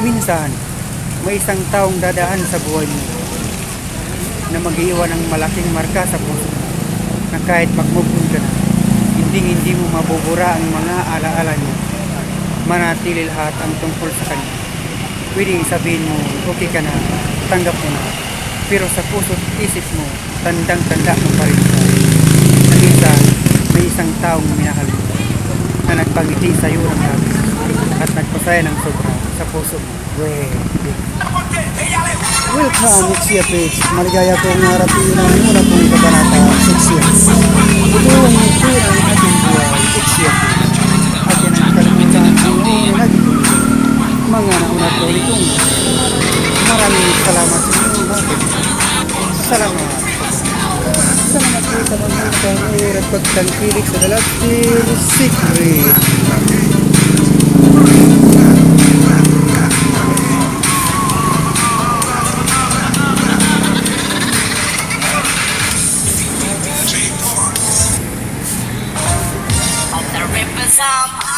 Minsan, may isang taong dadaan sa buhay mo na mag-iwan ng malaking marka sa puso na kahit mag-move on ka na, hindi mo mabubura ang mga alaala niya. Manatili lahat ang tungkol sa kanya. Pwedeng sabihin mo, okay ka na, tanggap mo na. Pero sa puso at isip mo, tandang-tanda mo pa rin siya. Na minsan, may isang taong minahal mo na nagpangiti sa iyo ng labis at nagpasaya ng sobra sa puso mo. Welcome, Ixia Page. Maligaya pong narating ng muna pong kabanata, Ixia. Ito ang tunay ating buhay, Ixia Page. At yan ang kalimutan ang unay natin mga naunat ko ulit. Maraming salamat sa inyong bakit. Salamat. Salamat po sa mga pang-uur at pagtangkilik sa Galactic Secret. Of the represent